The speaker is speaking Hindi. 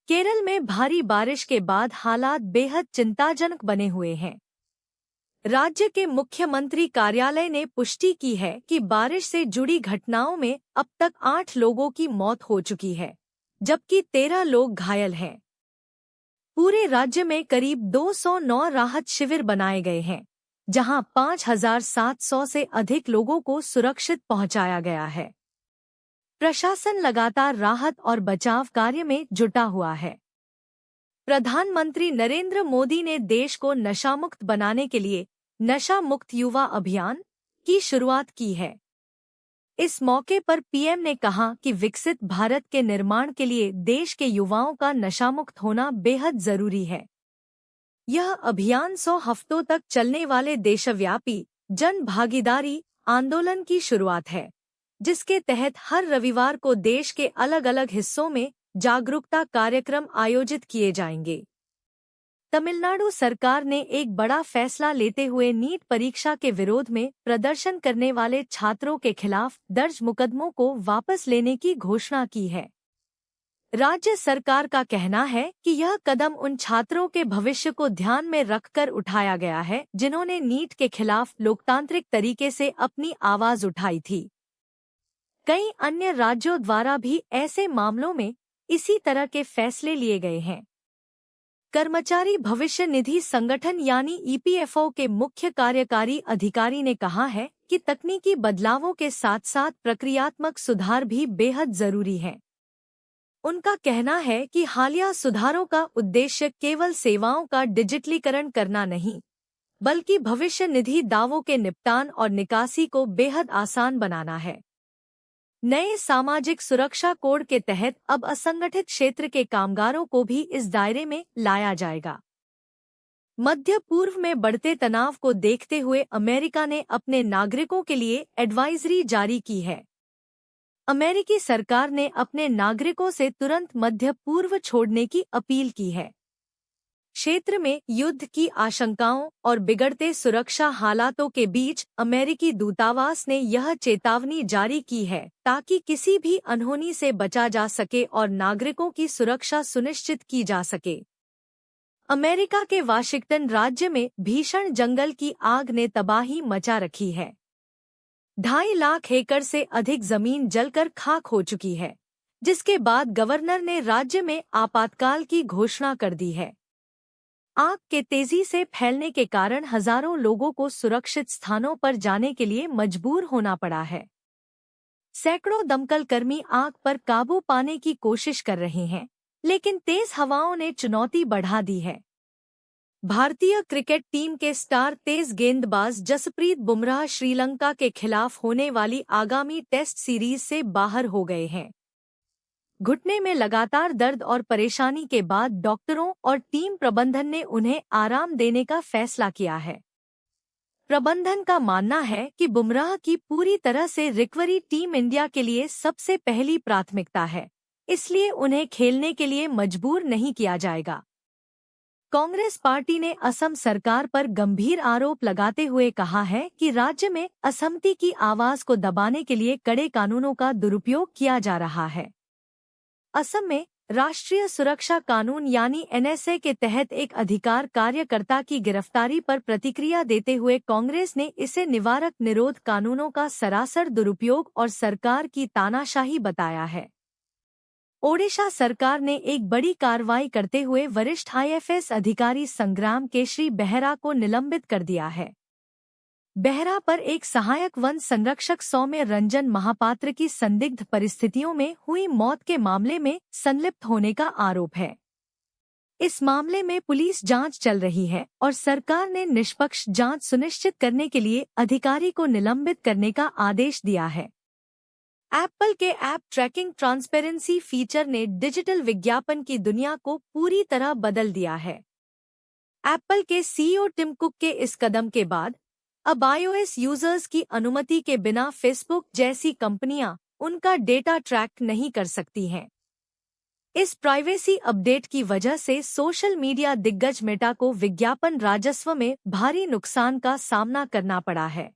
केरल में भारी बारिश के बाद हालात बेहद चिंताजनक बने हुए हैं। राज्य के मुख्यमंत्री कार्यालय ने पुष्टि की है कि बारिश से जुड़ी घटनाओं में अब तक 8 लोगों की मौत हो चुकी है, जबकि 13 लोग घायल हैं। पूरे राज्य में करीब 209 राहत शिविर बनाए गए हैं, जहां 5,700 से अधिक लोगों को सुरक्षित पहुंचाया गया है। प्रशासन लगातार राहत और बचाव कार्य में जुटा हुआ है। प्रधानमंत्री नरेंद्र मोदी ने देश को नशामुक्त बनाने के लिए नशा मुक्त युवा अभियान की शुरुआत की है। इस मौके पर पीएम ने कहा कि विकसित भारत के निर्माण के लिए देश के युवाओं का नशामुक्त होना बेहद जरूरी है। यह अभियान 100 हफ्तों तक चलने वाले देशव्यापी जन भागीदारी आंदोलन की शुरुआत है, जिसके तहत हर रविवार को देश के अलग अलग हिस्सों में जागरूकता कार्यक्रम आयोजित किए जाएंगे। तमिलनाडु सरकार ने एक बड़ा फैसला लेते हुए नीट परीक्षा के विरोध में प्रदर्शन करने वाले छात्रों के खिलाफ दर्ज मुकदमों को वापस लेने की घोषणा की है। राज्य सरकार का कहना है कि यह कदम उन छात्रों के भविष्य को ध्यान में रखकर उठाया गया है जिन्होंने नीट के खिलाफ लोकतांत्रिक तरीके से अपनी आवाज उठाई थी। कई अन्य राज्यों द्वारा भी ऐसे मामलों में इसी तरह के फैसले लिए गए हैं। कर्मचारी भविष्य निधि संगठन यानी ईपीएफओ के मुख्य कार्यकारी अधिकारी ने कहा है कि तकनीकी बदलावों के साथ साथ प्रक्रियात्मक सुधार भी बेहद जरूरी हैं। उनका कहना है कि हालिया सुधारों का उद्देश्य केवल सेवाओं का डिजिटलीकरण करना नहीं, बल्कि भविष्य निधि दावों के निपटान और निकासी को बेहद आसान बनाना है। नए सामाजिक सुरक्षा कोड के तहत अब असंगठित क्षेत्र के कामगारों को भी इस दायरे में लाया जाएगा। मध्य पूर्व में बढ़ते तनाव को देखते हुए अमेरिका ने अपने नागरिकों के लिए एडवाइजरी जारी की है। अमेरिकी सरकार ने अपने नागरिकों से तुरंत मध्य पूर्व छोड़ने की अपील की है। क्षेत्र में युद्ध की आशंकाओं और बिगड़ते सुरक्षा हालातों के बीच अमेरिकी दूतावास ने यह चेतावनी जारी की है ताकि किसी भी अनहोनी से बचा जा सके और नागरिकों की सुरक्षा सुनिश्चित की जा सके। अमेरिका के वाशिंगटन राज्य में भीषण जंगल की आग ने तबाही मचा रखी है। 2.5 लाख एकड़ से अधिक जमीन जलकर खाक हो चुकी है, जिसके बाद गवर्नर ने राज्य में आपातकाल की घोषणा कर दी है। आग के तेजी से फैलने के कारण हजारों लोगों को सुरक्षित स्थानों पर जाने के लिए मजबूर होना पड़ा है। सैकड़ों दमकल कर्मी आग पर काबू पाने की कोशिश कर रहे हैं, लेकिन तेज हवाओं ने चुनौती बढ़ा दी है। भारतीय क्रिकेट टीम के स्टार तेज गेंदबाज जसप्रीत बुमराह श्रीलंका के खिलाफ होने वाली आगामी टेस्ट सीरीज से बाहर हो गए हैं। घुटने में लगातार दर्द और परेशानी के बाद डॉक्टरों और टीम प्रबंधन ने उन्हें आराम देने का फैसला किया है। प्रबंधन का मानना है कि बुमराह की पूरी तरह से रिकवरी टीम इंडिया के लिए सबसे पहली प्राथमिकता है, इसलिए उन्हें खेलने के लिए मजबूर नहीं किया जाएगा। कांग्रेस पार्टी ने असम सरकार पर गंभीर आरोप लगाते हुए कहा है कि राज्य में असहमति की आवाज को दबाने के लिए कड़े कानूनों का दुरुपयोग किया जा रहा है। असम में राष्ट्रीय सुरक्षा कानून यानी एनएसए के तहत एक अधिकार कार्यकर्ता की गिरफ्तारी पर प्रतिक्रिया देते हुए कांग्रेस ने इसे निवारक निरोध कानूनों का सरासर दुरुपयोग और सरकार की तानाशाही बताया है। ओडिशा सरकार ने एक बड़ी कार्रवाई करते हुए वरिष्ठ आईएफएस अधिकारी संग्राम केशरी बेहरा को निलंबित कर दिया है। बेहरा पर एक सहायक वन संरक्षक सौम्य रंजन महापात्र की संदिग्ध परिस्थितियों में हुई मौत के मामले में संलिप्त होने का आरोप है। इस मामले में पुलिस जांच चल रही है और सरकार ने निष्पक्ष जांच सुनिश्चित करने के लिए अधिकारी को निलंबित करने का आदेश दिया है। एप्पल के ऐप ट्रैकिंग ट्रांसपेरेंसी फीचर ने डिजिटल विज्ञापन की दुनिया को पूरी तरह बदल दिया है। एप्पल के सीईओ टिम कुक के इस कदम के बाद अब iOS यूजर्स की अनुमति के बिना फेसबुक जैसी कंपनियां उनका डेटा ट्रैक नहीं कर सकती हैं। इस प्राइवेसी अपडेट की वजह से सोशल मीडिया दिग्गज मेटा को विज्ञापन राजस्व में भारी नुकसान का सामना करना पड़ा है।